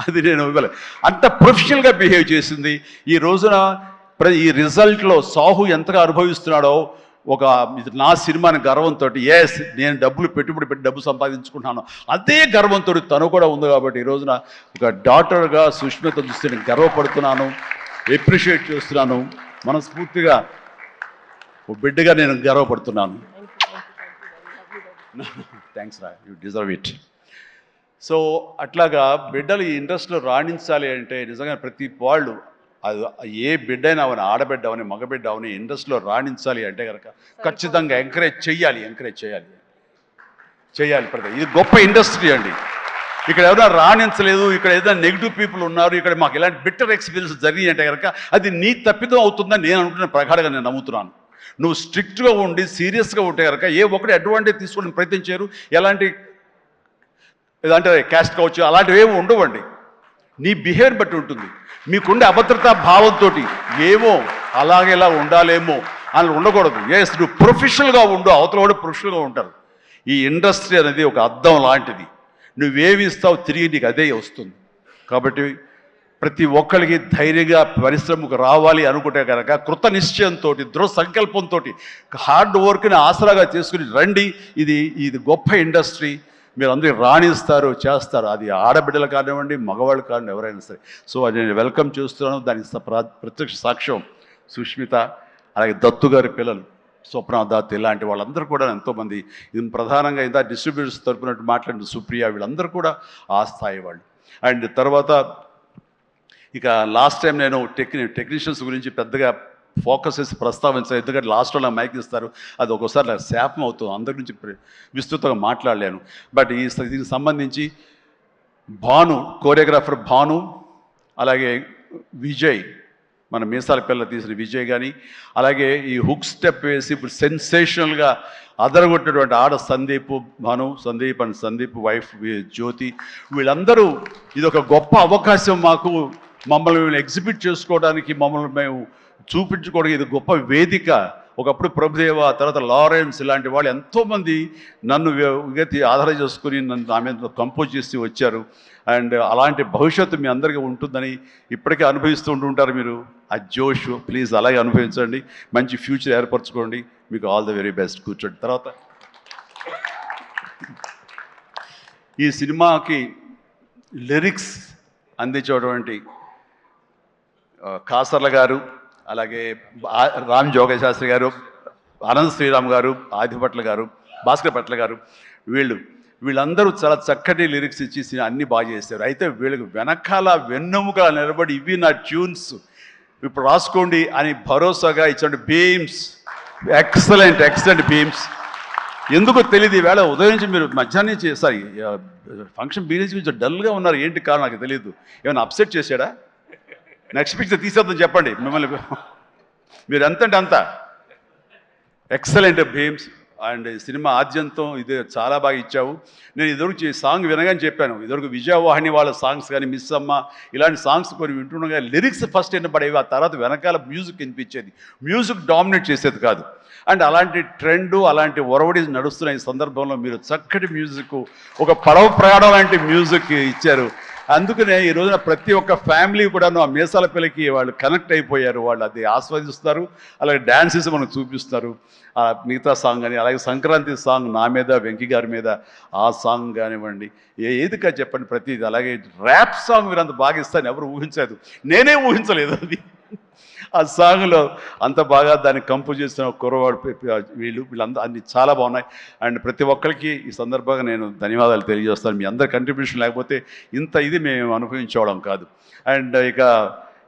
అది నేను ఇవ్వలేదు. అంత ప్రొఫెషనల్గా బిహేవ్ చేసింది. ఈ రోజున ఈ రిజల్ట్లో సాహు ఎంతగా అనుభవిస్తున్నాడో ఒక నా సినిమాని గర్వంతో ఎస్ నేను డబ్బులు పెట్టుబడి పెట్టి డబ్బు సంపాదించుకుంటున్నాను అదే గర్వంతో తను కూడా ఉంది. కాబట్టి ఈ రోజున ఒక డాటర్గా సుష్మిత చూస్తే నేను గర్వపడుతున్నాను, ఎప్రిషియేట్ చేస్తున్నాను, మనస్ఫూర్తిగా ఓ బిడ్డగా నేను గర్వపడుతున్నాను. థ్యాంక్స్ రా, యూ డిజర్వ్ ఇట్. సో అట్లాగా బిడ్డలు ఈ ఇండస్ట్రీలో రాణించాలి అంటే నిజంగా ప్రతి వాళ్ళు అది ఏ బిడ్డ అయినా అవని, ఆడబిడ్డ అవని, మగబిడ్డ అవని ఇండస్ట్రీలో రాణించాలి అంటే కనుక ఖచ్చితంగా ఎంకరేజ్ చేయాలి ప్రతి. ఇది గొప్ప ఇండస్ట్రీ అండి. ఇక్కడ ఎవరైనా రాణించలేదు, ఇక్కడ ఏదైనా నెగిటివ్ పీపుల్ ఉన్నారు, ఇక్కడ మాకు ఇలాంటి బెటర్ ఎక్స్పీరియన్స్ జరిగి అంటే కనుక అది నీ తప్పిదం అవుతుందని నేను అనుకుంటున్న ప్రగాఢంగా నేను నమ్ముతున్నాను. నువ్వు స్ట్రిక్ట్గా ఉండి సీరియస్గా ఉంటే కనుక ఏ ఒక్కటి అడ్వాంటేజ్ తీసుకోవడానికి ప్రయత్నించారు, ఎలాంటి ఏదంటే క్యాస్ట్ కావచ్చు అలాంటివి ఏమో ఉండవండి. నీ బిహేవియర్ బట్టి ఉంటుంది. మీకుండే అభద్రతా భావంతో ఏమో అలాగేలా ఉండాలేమో అని ఉండకూడదు. ఎస్ నువ్వు ప్రొఫెషనల్గా ఉండు, అవతల కూడా ప్రొఫెషనల్గా ఉంటారు. ఈ ఇండస్ట్రీ అనేది ఒక అద్దం లాంటిది. నువ్వేమి ఇస్తావు తిరిగి నీకు అదే వస్తుంది. కాబట్టి ప్రతి ఒక్కరికి ధైర్యంగా పరిశ్రమకు రావాలి అనుకుంటే కనుక కృత నిశ్చయంతో దృఢ సంకల్పంతో హార్డ్ వర్క్ని ఆసరాగా చేసుకుని రండి. ఇది గొప్ప ఇండస్ట్రీ, మీరు అందరూ రాణిస్తారు, చేస్తారు. అది ఆడబిడ్డలు కానివ్వండి, మగవాళ్ళు కానివ్వండి, ఎవరైనా సరే. సో అది నేను వెల్కమ్ చేస్తున్నాను. దానికి ప్రత్యక్ష సాక్ష్యం సుష్మిత, అలాగే దత్తు గారి పిల్లలు స్వప్న దత్, ఇలాంటి వాళ్ళందరూ కూడా ఎంతోమంది, ఇది ప్రధానంగా ఇందా డిస్ట్రిబ్యూటర్స్ తరపునట్టు మాట్లాడిన సుప్రియ, వీళ్ళందరూ కూడా ఆ స్థాయి వాళ్ళు. అండ్ తర్వాత ఇక లాస్ట్ టైం నేను టెక్నీషియన్స్ గురించి పెద్దగా ఫోకస్ చేసి ప్రస్తావించాను, ఎందుకంటే లాస్ట్లో నాకు మైక్ ఇస్తారు, అది ఒక్కోసారి నాకు శాపం అవుతుంది, అందరి గురించి విస్తృతంగా మాట్లాడలేను. బట్ దీనికి సంబంధించి భాను, కోరియోగ్రాఫర్ భాను, అలాగే విజయ్, మన మీసాల పిల్ల తీసిన విజయ్ కానీ, అలాగే ఈ హుక్ స్టెప్ వేసి ఇప్పుడు సెన్సేషనల్గా అదరగొట్టినటువంటి ఆడ సందీప్, భాను, సందీప్ వైఫ్ జ్యోతి, వీళ్ళందరూ ఇది ఒక గొప్ప అవకాశం మాకు, మమ్మల్ని ఎగ్జిబిట్ చేసుకోవడానికి, మమ్మల్ని మేము చూపించుకోవడానికి ఇది గొప్ప వేదిక. ఒకప్పుడు ప్రభుదేవ, తర్వాత లారెన్స్, ఇలాంటి వాళ్ళు ఎంతోమంది నన్ను ఆధారం చేసుకుని నన్ను ఆమె కంపోజ్ చేసి వచ్చారు. అండ్ అలాంటి భవిష్యత్తు మీ అందరికీ ఉంటుందని ఇప్పటికే అనుభవిస్తూ ఉంటుంటారు మీరు. ఆ జోష్ ప్లీజ్ అలాగే అనుభవించండి, మంచి ఫ్యూచర్ ఏర్పరచుకోండి. మీకు ఆల్ ద వెరీ బెస్ట్. కూర్చోండి. తర్వాత ఈ సినిమాకి లిరిక్స్ అందించేటువంటి కాసర్ల గారు, అలాగే రామ్ జోగశాస్త్రి గారు, అనంత్ శ్రీరామ్ గారు, ఆదిపట్ల గారు, భాస్కర్ పట్ల గారు, వీళ్ళందరూ చాలా చక్కటి లిరిక్స్ ఇచ్చి అన్నీ బాగా చేశారు. అయితే వీళ్ళకి వెనకాల వెన్నెముక నిలబడి ఇవి నా ట్యూన్స్ ఇప్పుడు రాసుకోండి అని భరోసాగా ఇచ్చిన బీమ్స్, ఎక్సలెంట్ బీమ్స్. ఎందుకో తెలియదు, ఈవేళ ఉదయం నుంచి మీరు మధ్యాహ్నం నుంచి సారీ ఫంక్షన్ బీ నుంచి కొంచెం డల్గా ఉన్నారు, ఏంటి కారణం నాకు తెలియదు. ఏమైనా అప్సెట్ చేశాడా? నెక్స్ట్ పిక్చర్ తీసేద్దాం చెప్పండి మిమ్మల్ని. మీరు ఎంత అంటే అంత ఎక్సలెంట్ భీమ్స్. అండ్ సినిమా ఆద్యంతం ఇది చాలా బాగా ఇచ్చావు. నేను ఇదివరకు సాంగ్ వినగానే చెప్పాను, ఇదివరకు విజయవాహిని వాళ్ళ సాంగ్స్ కానీ, మిస్ అమ్మ, ఇలాంటి సాంగ్స్ కొన్ని వింటుండగా లిరిక్స్ ఫస్ట్ వినపడేవి, ఆ తర్వాత వెనకాల మ్యూజిక్ వినిపించేది, మ్యూజిక్ డామినేట్ చేసేది కాదు. అండ్ అలాంటి ట్రెండు, అలాంటి ఒరవడి నడుస్తున్న ఈ సందర్భంలో మీరు చక్కటి మ్యూజిక్, ఒక పడవ ప్రయాణం లాంటి మ్యూజిక్ ఇచ్చారు. అందుకనే ఈ రోజున ప్రతి ఒక్క ఫ్యామిలీ కూడాను ఆ మీసాల పిల్లకి వాళ్ళు కనెక్ట్ అయిపోయారు, వాళ్ళు అది ఆస్వాదిస్తారు, అలాగే డ్యాన్సెస్ మనకు చూపిస్తారు. మిగతా సాంగ్ కానీ, అలాగే సంక్రాంతి సాంగ్ నా మీద, వెంకీ గారి మీద ఆ సాంగ్ కానివ్వండి, ఏదిగా చెప్పండి ప్రతిది. అలాగే ర్యాప్ సాంగ్ మీరు అంత బాగా ఇస్తాను ఎవరు ఊహించలేదు, నేనే ఊహించలేదు అది. ఆ సాంగ్లో అంత బాగా దాన్ని కంపోజ్ చేసిన కుర్రవాడు వీళ్ళందరూ అన్ని చాలా బాగున్నాయి. అండ్ ప్రతి ఒక్కరికి ఈ సందర్భంగా నేను ధన్యవాదాలు తెలియజేస్తాను. మీ అందరి కంట్రిబ్యూషన్ లేకపోతే ఇంత ఇది మేము అనుభవించుకోవడం కాదు. అండ్ ఇక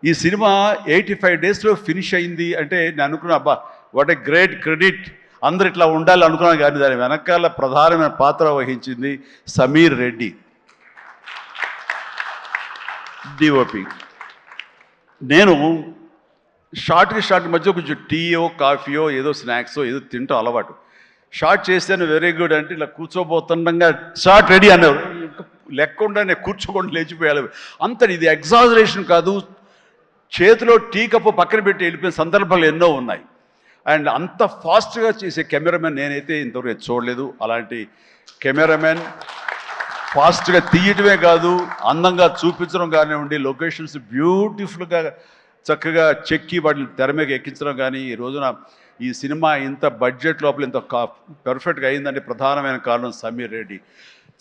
ఈ సినిమా 85 డేస్లో ఫినిష్ అయింది అంటే నేను అనుకున్నా, అబ్బా వాట్ ఏ గ్రేట్ క్రెడిట్, అందరు ఇట్లా ఉండాలి అనుకున్నాను. కానీ దాని వెనకాల ప్రధానమైన పాత్ర వహించింది సమీర్ రెడ్డి, డిఓపి. నేను షార్ట్ మధ్య కొంచెం టీయో కాఫీయో ఏదో స్నాక్సో ఏదో తింటూ అలవాటు. షార్ట్ చేశాను, వెరీ గుడ్ అంటే ఇలా కూర్చోబోతుండగా షార్ట్ రెడీ అన్నారు, లెక్కకుండా నేను కూర్చోకుండా లేచిపోయాలి. అంత ఇది ఎగ్జాజరేషన్ కాదు, చేతిలో టీ కప్పు పక్కన పెట్టి వెళ్ళిపోయిన సందర్భాలు ఎన్నో ఉన్నాయి. అండ్ అంత ఫాస్ట్గా చేసే కెమెరామెన్ నేనైతే ఇంతవరకు చూడలేదు. అలాంటి కెమెరామెన్ ఫాస్ట్గా తీయటమే కాదు, అందంగా చూపించడం కానివ్వండి, లొకేషన్స్ బ్యూటిఫుల్గా చక్కగా చెక్కి వాటిని తెర మీద ఎక్కించడం కానీ, ఈ రోజున ఈ సినిమా ఇంత బడ్జెట్ లోపల ఇంత పర్ఫెక్ట్గా అయిందంటే ప్రధానమైన కారణం సమీర్ రెడ్డి.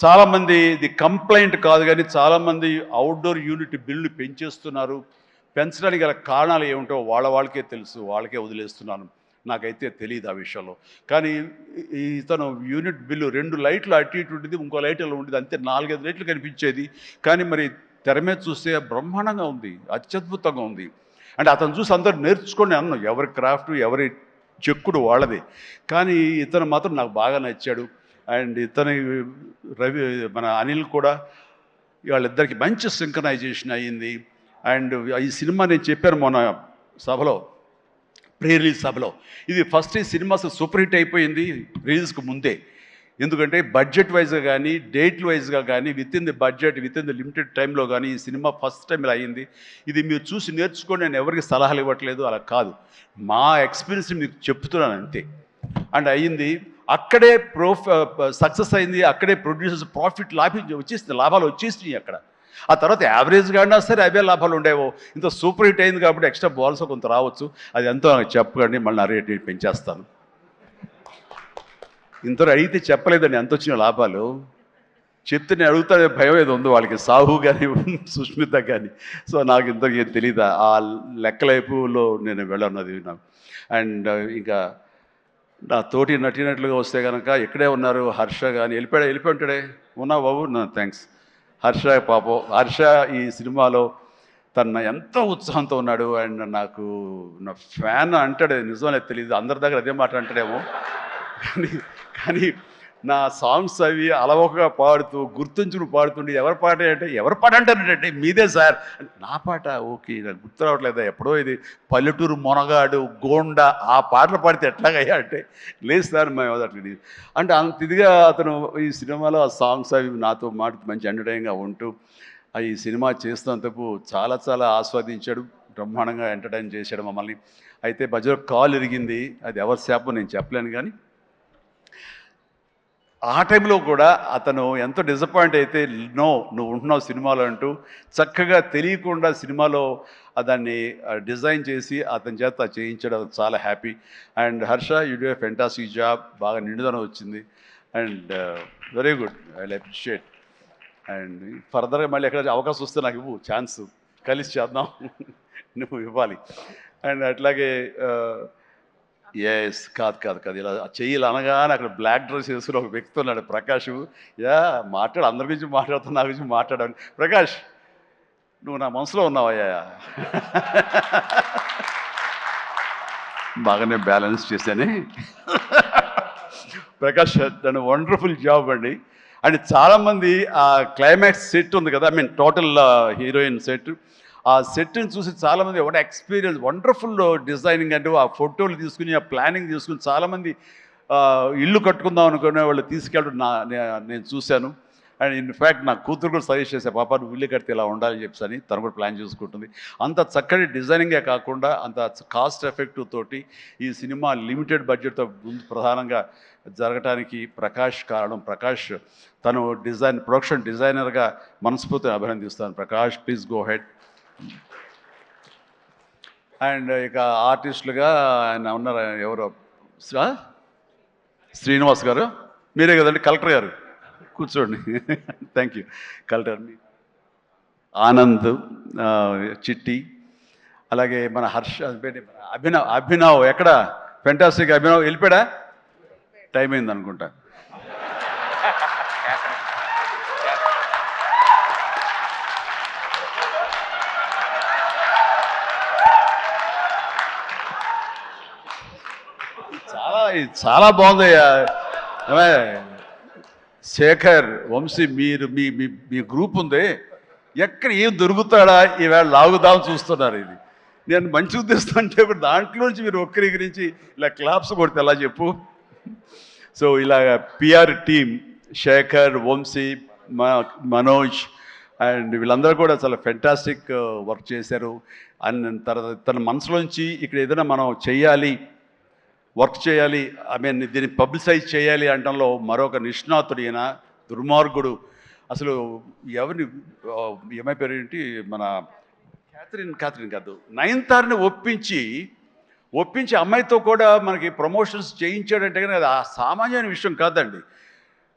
చాలామంది ఇది కంప్లైంట్ కాదు కానీ చాలామంది అవుట్డోర్ యూనిట్ బిల్లు పెంచేస్తున్నారు. పెంచడానికి గల కారణాలు ఏమిటో వాళ్ళకే తెలుసు, వాళ్ళకే వదిలేస్తున్నాను, నాకైతే తెలియదు ఆ విషయంలో. కానీ ఇతను యూనిట్ బిల్లు 2 లైట్లు అటు ఇటు ఉంటుంది, ఇంకో లైట్ అలా ఉంటుంది, అంతే 4-5 లైట్లు కనిపించేది. కానీ మరి తెర మీద చూస్తే బ్రహ్మాండంగా ఉంది, అత్యద్భుతంగా ఉంది. అంటే అతను చూసి అందరూ నేర్చుకొని అన్నాం, ఎవరి క్రాఫ్ట్ ఎవరి చెక్కుడు వాళ్ళది. కానీ ఇతను మాత్రం నాకు బాగా నచ్చాడు. అండ్ ఇతని మన అనిల్ కూడా, వాళ్ళిద్దరికి మంచి సింక్రనైజేషన్ అయ్యింది. అండ్ ఈ సినిమా నేను చెప్పాను మొన్న సభలో, ప్రీ రిలీజ్ సభలో, ఇది ఫస్ట్ ఈ సినిమా సూపర్ హిట్ అయిపోయింది రిలీజ్కి ముందే. ఎందుకంటే బడ్జెట్ వైజ్గా కానీ, డేట్ వైజ్గా కానీ, with in the budget, with in the limited టైంలో కానీ ఈ సినిమా ఫస్ట్ టైం ఇలా అయింది. ఇది మీరు చూసి నేర్చుకొని నేను ఎవరికి సలహాలు ఇవ్వట్లేదు, అలా కాదు, మా ఎక్స్పీరియన్స్ మీకు చెప్తున్నాను అంతే. అండ్ అయ్యింది, అక్కడే సక్సెస్ అయింది, అక్కడే ప్రొడ్యూసర్స్ ప్రాఫిట్ లాభాలు వచ్చేసినాయి అక్కడ. ఆ తర్వాత యావరేజ్గా అయినా సరే అవే లాభాలు ఉండేవో. ఇంత సూపర్ హిట్ అయింది కాబట్టి ఎక్స్ట్రా బాల్స్ కొంత రావచ్చు, అది ఎంతో నాకు చెప్పకండి, మళ్ళీ నా రేట్ పెంచేస్తాను. ఇంతలో అడిగితే చెప్పలేదండి ఎంత వచ్చిన లాభాలు, చెప్తే నేను అడుగుతానే భయం ఏదో ఉంది వాళ్ళకి, సాహు కానీ సుష్మిత కానీ. సో నాకు ఇంతకు ఏం తెలీదా, ఆ లెక్కలైపులో నేను వెళ్ళన్నది నాకు. అండ్ ఇంకా నా తోటి నటినట్లుగా వస్తే కనుక ఇక్కడే ఉన్నారు హర్ష కానీ, వెళ్ళిపోయి ఉంటాడే, ఉన్నా బాబు, థ్యాంక్స్ హర్ష. పాపం హర్ష ఈ సినిమాలో తను ఎంతో ఉత్సాహంతో ఉన్నాడు. అండ్ నాకు నా ఫ్యాన్ అంటాడు, నిజమనే తెలియదు, అందరి దగ్గర అదే మాట అంటాడేమో. కానీ కానీ నా సాంగ్స్ అవి అలవోకగా పాడుతూ గుర్తుంచుకుని పాడుతుండే, ఎవరి పాట అంటే ఎవరి పాట అంటారంటే మీదే సార్ అంటే, నా పాట ఓకే నాకు గుర్తు రావట్లేదా, ఎప్పుడో ఇది పల్లెటూరు మొనగాడు గోండా ఆ పాటలు పాడితే ఎట్లాగయ్యా అంటే, లేదు సార్ మేము అట్లా అంటే అంత ఇదిగా అతను ఈ సినిమాలో ఆ సాంగ్స్ అవి నాతో మాట మంచి ఎంటర్టైన్గా ఉంటూ ఈ సినిమా చేస్తున్నందుకు చాలా చాలా ఆస్వాదించాడు, బ్రహ్మాండంగా ఎంటర్టైన్ చేశాడు మమ్మల్ని. అయితే మధ్యలో కాల్ ఇరిగింది, అది ఎవరి శాపం నేను చెప్పలేను. కానీ ఆ టైంలో కూడా అతను ఎంతో డిసప్పాయింట్ అయితే, నో నువ్వు ఉంటున్నావు సినిమాలో అంటూ చక్కగా తెలియకుండా సినిమాలో దాన్ని డిజైన్ చేసి అతని చేత చేయించడం చాలా happy. And Harsha, you do a fantastic job, బాగా నిండుదనం వచ్చింది. And very good, I appreciate. And ఫర్దర్గా మళ్ళీ ఎక్కడ అవకాశం వస్తే నాకు ఇవ్వు, ఛాన్స్ కలిసి చేద్దాం. నువ్వు ఇవ్వాలి. అండ్ అట్లాగే ఎస్, కాదు ఇలా చెయ్యాలి అనగానే అక్కడ బ్లాక్ డ్రెస్ వేసుకుని ఒక వ్యక్తి ఉన్నాడు, ప్రకాష్. యా మాట్లాడు, అందరి గురించి మాట్లాడుతున్నా, నా గురించి మాట్లాడాను. ప్రకాష్, నువ్వు నా మనసులో ఉన్నావయ్యా. బాగానే బ్యాలెన్స్ చేశానే. ప్రకాష్ దాని వండర్ఫుల్ జాబ్ అండి. అండ్ చాలామంది ఆ క్లైమాక్స్ సెట్ ఉంది కదా, I mean total heroine set, ఆ సెట్ని చూసి చాలామంది ఒక ఎక్స్పీరియన్స్, వండర్ఫుల్ డిజైనింగ్ అంటే ఆ ఫోటోలు తీసుకుని ఆ ప్లానింగ్ తీసుకుని చాలామంది ఇల్లు కట్టుకుందాం అనుకునే వాళ్ళు తీసుకెళ్ళడం నేను చూశాను. అండ్ ఇన్ఫ్యాక్ట్ నా కూతురు కూడా సజెస్ట్ చేసే, పాప నువ్వు ఇల్లు కడితే ఇలా ఉండాలని చెప్పని తను కూడా ప్లాన్ చేసుకుంటుంది. అంత చక్కటి డిజైనింగే కాకుండా అంత కాస్ట్ ఎఫెక్టివ్ తోటి ఈ సినిమా లిమిటెడ్ బడ్జెట్తో ముందు ప్రధానంగా జరగటానికి ప్రకాష్ కారణం. ప్రకాష్ తను ప్రొడక్షన్ డిజైనర్గా మనస్ఫూర్తిగా అభినందిస్తాను. Prakash, please go ahead. And ఇక ఆర్టిస్టులుగా ఆయన ఉన్నారు, ఎవరో శ్రీనివాస్ గారు, మీరే కదండి కలెక్టర్ గారు, కూర్చోండి. Thank you. కలెక్టర్ ఆనంద్, చిట్టి, అలాగే మన హర్ష, అభినవ్ ఎక్కడ ఫెంటాస్టిక్ అభినవ్ వెళ్ళిపోయాడా, టైం అయింది అనుకుంటా. చాలా బాగుందయ్యా. శేఖర్, వంశీ, మీరు మీ మీ గ్రూప్ ఉంది, ఎక్కడ ఏం దొరుకుతాడా ఈవేళ లాగుదాం చూస్తున్నారు. ఇది నేను మంచి ఉద్దేశం అంటే ఇప్పుడు దాంట్లో నుంచి మీరు ఒక్కరి గురించి ఇలా క్లాప్స్ కొడితే ఎలా చెప్పు. సో ఇలా PR team Shekhar, Vamsi, Manoj and వీళ్ళందరూ కూడా చాలా ఫెంటాస్టిక్ వర్క్ చేశారు. అండ్ తర్వాత తన మనసులోంచి ఇక్కడ ఏదైనా మనం చెయ్యాలి, వర్క్ చేయాలి, ఐ మీన్ దీన్ని పబ్లిసైజ్ చేయాలి అనడంలో మరొక నిష్ణాతుడు ఈయన, దుర్మార్గుడు. అసలు ఎవరిని, ఏమై పేరు ఏంటి, మన క్యాథరిన్ కాదు, నయనతారని ఒప్పించి అమ్మాయితో కూడా మనకి ప్రమోషన్స్ చేయించాడంటే కానీ అది ఆ సామాన్యమైన విషయం కాదండి.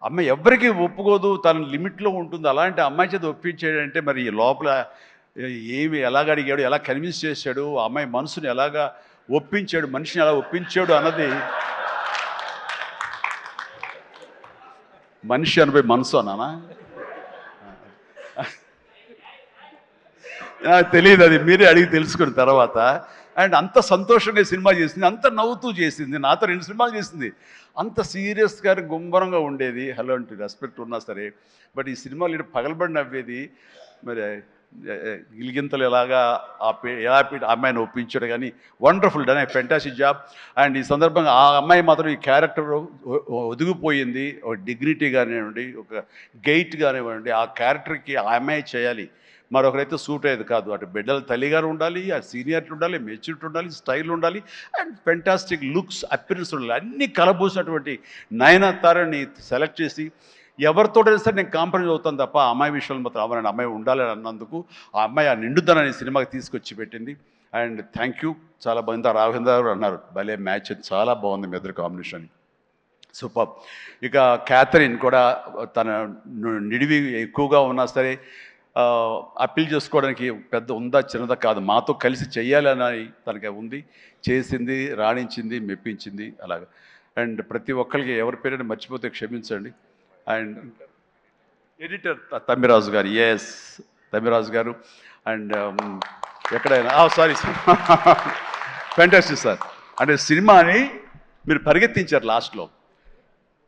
అమ్మాయి ఎవరికి ఒప్పుకోదు, తన లిమిట్లో ఉంటుంది. అలాంటి అమ్మాయి చేత ఒప్పించాడంటే మరి లోపల ఏమి ఎలాగ అడిగాడు, ఎలా కన్విన్స్ చేశాడు, ఆ అమ్మాయి మనసుని ఎలాగా ఒప్పించాడు, మనిషిని ఎలా ఒప్పించాడు అన్నది, మనిషి అనిపై మనసు అన్నానా తెలియదు, అది మీరే అడిగి తెలుసుకున్న తర్వాత. అండ్ అంత సంతోషంగా సినిమా చేసింది, అంత నవ్వుతూ చేసింది, నాతో 2 సినిమాలు చేసింది. అంత సీరియస్గా గుంభరంగా ఉండేది, హలో అంటే రెస్పెక్ట్ ఉన్నా సరే. బట్ ఈ సినిమాలో పగలబడి నవ్వేది. మరి గిలిగింతలు ఎలాగా ఎలా అమ్మాయిని ఒప్పించాడు. కానీ wonderful done, fantastic job. And ఈ సందర్భంగా ఆ అమ్మాయి మాత్రం ఈ క్యారెక్టర్ ఒదిగిపోయింది. ఒక డిగ్నిటీ కానివ్వండి, ఒక గెయిట్ కానివ్వండి, ఆ క్యారెక్టర్కి ఆ అమ్మాయి చేయాలి, మరొకరైతే సూట్ అయ్యేది కాదు. అటు బిడ్డల తల్లిగారు ఉండాలి, ఆ సీనియారిటీ ఉండాలి, మెచ్యూరిటీ ఉండాలి, స్టైల్ ఉండాలి, అండ్ ఫెంటాస్టిక్ లుక్స్, అపిరెన్స్ ఉండాలి. అన్నీ కలబూసినటువంటి నయనతారని సెలెక్ట్ చేసి ఎవరితోటైనా సరే నేను కాంప్రమైజ్ అవుతాను తప్ప ఆ అమ్మాయి విషయంలో మాత్రం అవ్వాలని, అమ్మాయి ఉండాలని అన్నందుకు ఆ అమ్మాయి ఆ నిండుదనాన్ని సినిమాకి తీసుకొచ్చి పెట్టింది. And thank you. చాలా బాగుంది. రాఘవేంద్ర గారు అన్నారు భలే మ్యాచ్, చాలా బాగుంది మీ ఇద్దరు కాంబినేషన్, సూపర్. ఇక క్యాథరిన్ కూడా తన నిడివి ఎక్కువగా ఉన్నా సరే అప్పీల్ చేసుకోవడానికి పెద్ద ఉందా చిన్నదా కాదు, మాతో కలిసి చెయ్యాలని తనకి ఉంది, చేసింది, రాణించింది, మెప్పించింది అలాగా. అండ్ ప్రతి ఒక్కరికి ఎవరి పేరైనా మర్చిపోతే క్షమించండి. అండ్ ఎడిటర్ తమ్మిరాజు గారు, ఎస్ తమ్మిరాజు గారు. అండ్ ఎక్కడైనా సారీ సార్ ఫ్యాంటాస్టిక్ సార్. అంటే సినిమాని మీరు పరిగెత్తించారు లాస్ట్లో.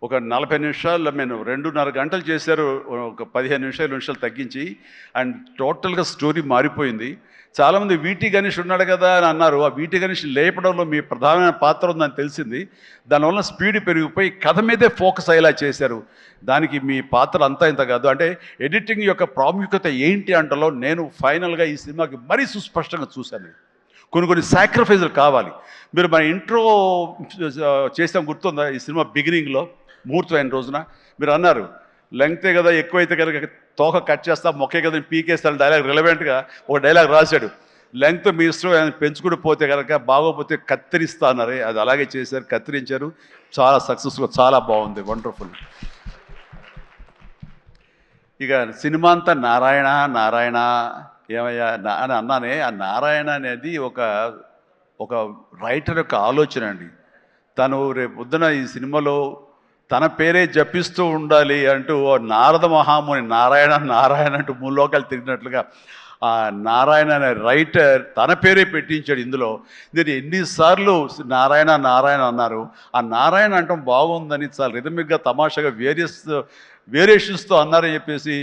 ఒక 40 నిమిషాల్లో నేను 2.5 గంటలు చేశారు, ఒక 15 నిమిషాలు తగ్గించి. అండ్ టోటల్గా స్టోరీ మారిపోయింది. చాలామంది వీటి గణేష్ ఉన్నాడు కదా అని అన్నారు. ఆ వీటి గణేష్ లేపడంలో మీ ప్రధానమైన పాత్ర ఉందని తెలిసింది. దానివల్ల స్పీడ్ పెరిగిపోయి కథ మీదే ఫోకస్ అయ్యేలా చేశారు. దానికి మీ పాత్ర అంతా ఇంత కాదు. అంటే ఎడిటింగ్ యొక్క ప్రాముఖ్యత ఏంటి అంటలో నేను ఫైనల్గా ఈ సినిమాకి మరీ సుస్పష్టంగా చూశాను. కొన్ని సాక్రిఫైజులు కావాలి. మీరు మన ఇంట్రో చేసాం గుర్తుందా? ఈ సినిమా బిగినింగ్లో ముహూర్తం అయిన రోజున మీరు అన్నారు లెంగ్తే కదా, ఎక్కువైతే కనుక తోక కట్ చేస్తా, మొక్కే కదా పీకేస్తాను డైలాగ్. రిలవెంట్గా ఒక డైలాగ్ రాశాడు. లెంగ్త్ మీ ఇష్టం, ఆయన పెంచుకుంటూ పోతే కనుక బాగోపోతే కత్తిరిస్తా అన్నారు. అది అలాగే చేశారు, కత్తిరించారు. చాలా సక్సెస్ఫుల్, చాలా బాగుంది, వండర్ఫుల్. ఇక సినిమా అంతా నారాయణ నారాయణ ఏమయ్యా అని అన్నానే. ఆ నారాయణ అనేది ఒక రైటర్ యొక్క ఆలోచన అండి. తను రేపు పొద్దున ఈ సినిమాలో తన పేరే జపిస్తూ ఉండాలి అంటూ నారద మహాముని నారాయణ నారాయణ అంటూ 3 లోకాలు తిరిగినట్లుగా ఆ నారాయణ అనే రైటర్ తన పేరే పెట్టించాడు ఇందులో. నేను ఎన్నిసార్లు నారాయణ నారాయణ అన్నారు. ఆ నారాయణ అంటాం బాగుందని చాలా రిథమిక్గా తమాషాగా వేరియేషన్స్తో అన్నారని చెప్పేసి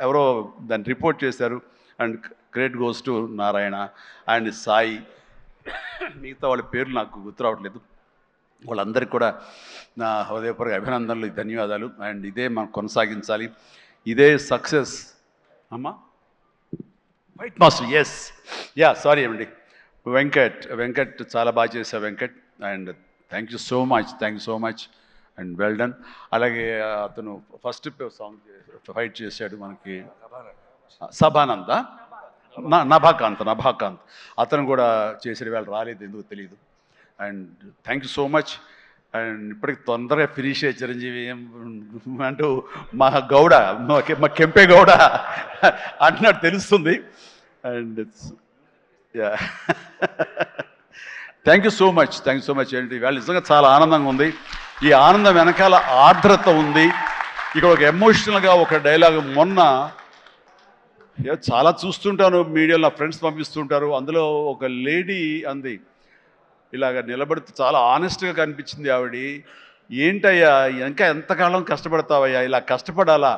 ఎవరో దాన్ని రిపోర్ట్ చేశారు. And credit goes to Narayana and Sai. మిగతా వాళ్ళ పేర్లు నాకు గుర్తు రావట్లేదు. వాళ్ళందరికీ కూడా నా హృదయపూర్వక అభినందనలు, ధన్యవాదాలు. అండ్ ఇదే మనం కొనసాగించాలి, ఇదే సక్సెస్. అమ్మా వైట్ మాస్టర్, ఎస్ సారీ అండి, వెంకట్ చాలా బాగా చేశారు Venkat. And thank you so much and well done. అలాగే అతను ఫస్ట్ సాంగ్ ఫైట్ చేశాడు మనకి సభానంద, నభాకాంత్ అతను కూడా చేసాడు. వాళ్ళు రాలేదు, ఎందుకు తెలియదు. And thank you so much. And ఇప్పటికి తొందరగా ఫినిష్ అయ్యే చిరంజీవి అంటూ మా గౌడ, మా కెంపే గౌడ అంటున్నట్టు తెలుస్తుంది. And thank you so much ఏంటి వాళ్ళు నిజంగా చాలా ఆనందంగా ఉంది. ఈ ఆనందం వెనకాల ఆర్ద్రత ఉంది. ఇక్కడ ఒక ఎమోషనల్గా ఒక డైలాగ్ మొన్న చాలా చూస్తుంటాను మీడియాలో, నా ఫ్రెండ్స్ పంపిస్తుంటారు. అందులో ఒక లేడీ అంది, ఇలాగ నిలబడుతూ చాలా ఆనెస్ట్గా కనిపించింది ఆవిడ. ఏంటయ్యా ఇంకా ఎంతకాలం కష్టపడతావయ్యా, ఇలా కష్టపడాలా?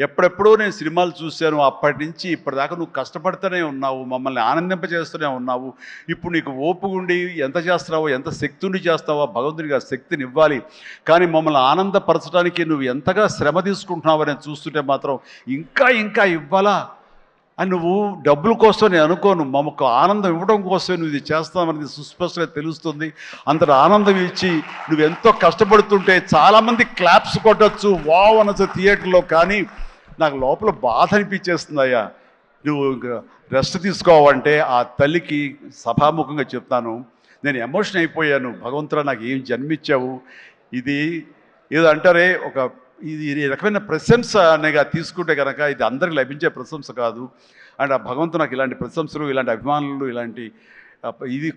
ఎప్పుడెప్పుడో నేను సినిమాలు చూశాను, అప్పటి నుంచి ఇప్పటిదాకా నువ్వు కష్టపడుతూనే ఉన్నావు, మమ్మల్ని ఆనందింపజేస్తూనే ఉన్నావు. ఇప్పుడు నీకు ఓపుగుండి ఎంత చేస్తున్నావో, ఎంత శక్తిని చేస్తావో, భగవంతుడికి ఆ శక్తిని ఇవ్వాలి. కానీ మమ్మల్ని ఆనందపరచడానికి నువ్వు ఎంతగా శ్రమ తీసుకుంటున్నావు అని చూస్తుంటే మాత్రం ఇంకా ఇవ్వాలా అని నువ్వు డబ్బుల కోసం నేను అనుకోను, మమ్మకు ఆనందం ఇవ్వడం కోసం నువ్వు ఇది చేస్తావనేది సుస్పష్టంగా తెలుస్తుంది. అంతటి ఆనందం ఇచ్చి నువ్వు ఎంతో కష్టపడుతుంటే చాలామంది క్లాప్స్ కొట్టచ్చు, వావ్ అనొచ్చు థియేటర్లో. కానీ నాకు లోపల బాధ అనిపించేస్తుందయ్యా. నువ్వు రెస్ట్ తీసుకోవాలంటే ఆ తల్లికి సభాముఖంగా చెప్తాను, నేను ఎమోషన్ అయిపోయాను. భగవంతుడా నాకు ఏం జన్మించావు. ఇది ఏదో అంటారే, ఇది రకమైన ప్రశంస అనేగా తీసుకుంటే కనుక ఇది అందరికి లభించే ప్రశంస కాదు. అండ్ ఆ భగవంతుడు నాకు ఇలాంటి ప్రశంసలు, ఇలాంటి అభిమానులు, ఇలాంటి ఇది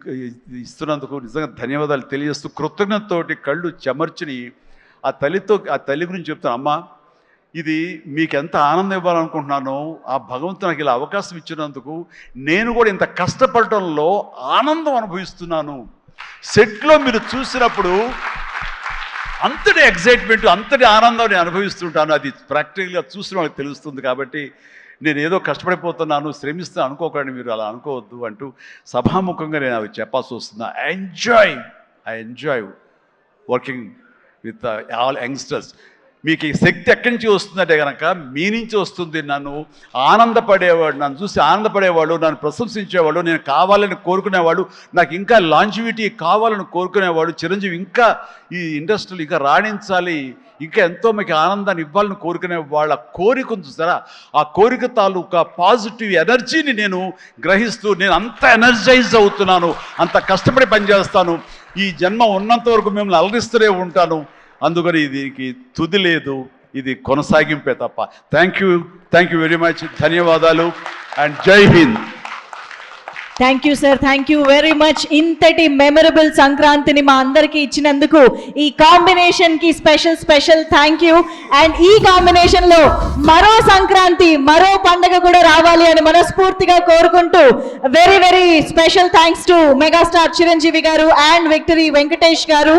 ఇస్తున్నందుకు నిజంగా ధన్యవాదాలు తెలియజేస్తూ కృతజ్ఞతతోటి కళ్ళు చెమర్చిని ఆ తల్లి గురించి చెప్తాను. అమ్మ, ఇది మీకు ఎంత ఆనందం ఇవ్వాలనుకుంటున్నానో ఆ భగవంతుడు నాకు ఇలా అవకాశం ఇచ్చినందుకు నేను కూడా ఇంత కష్టపడటంలో ఆనందం అనుభవిస్తున్నాను. సెట్లో మీరు చూసినప్పుడు అంతటి ఎగ్జైట్మెంట్, అంతటి ఆనందాన్ని అనుభవిస్తుంటాను. అది ప్రాక్టికల్గా చూసిన వాళ్ళకి తెలుస్తుంది. కాబట్టి నేను ఏదో కష్టపడిపోతున్నాను, శ్రమిస్తాను అనుకోకండి, మీరు అలా అనుకోవద్దు అంటూ సభాముఖంగా నేను అవి చెప్పాల్సి వస్తుంది. I enjoy working with all youngsters. మీకు ఈ శక్తి ఎక్కడి నుంచి వస్తుందంటే కనుక మీ నుంచి వస్తుంది. నన్ను చూసి ఆనందపడేవాళ్ళు, నన్ను ప్రశంసించేవాళ్ళు, నేను కావాలని కోరుకునేవాళ్ళు, నాకు ఇంకా లాంజివిటీ కావాలని కోరుకునేవాడు, చిరంజీవి ఇంకా ఈ ఇండస్ట్రీలో ఇంకా రాణించాలి, ఇంకా ఎంతో మీకు ఆనందాన్ని ఇవ్వాలని కోరుకునే వాళ్ళ కోరిక ఉంది చూసారా, ఆ కోరిక తాలూకా పాజిటివ్ ఎనర్జీని నేను గ్రహిస్తూ నేను అంత ఎనర్జైజ్ అవుతున్నాను, అంత కష్టపడి పనిచేస్తాను. ఈ జన్మ ఉన్నంత వరకు మిమ్మల్ని అలరిస్తూనే ఉంటాను. అందుకని దీనికి తుది లేదు, ఇది కొనసాగింపే తప్ప. Thank you very much. ధన్యవాదాలు అండ్ జై Hind. Thank you sir, thank you very much. ఇంతటి మెమరబుల్ సంక్రాంతిని మా అందరికీ ఇచ్చినందుకు ఈ కాంబినేషన్ కి స్పెషల్ థ్యాంక్ యూ. అండ్ ఈ కాంబినేషన్ లో మరో సంక్రాంతి, మరో పండగ కూడా రావాలి అని మనస్ఫూర్తిగా కోరుకుంటూ very special thanks to megastar Chiranjeevi గారు అండ్ విక్టరీ వెంకటేష్ గారు.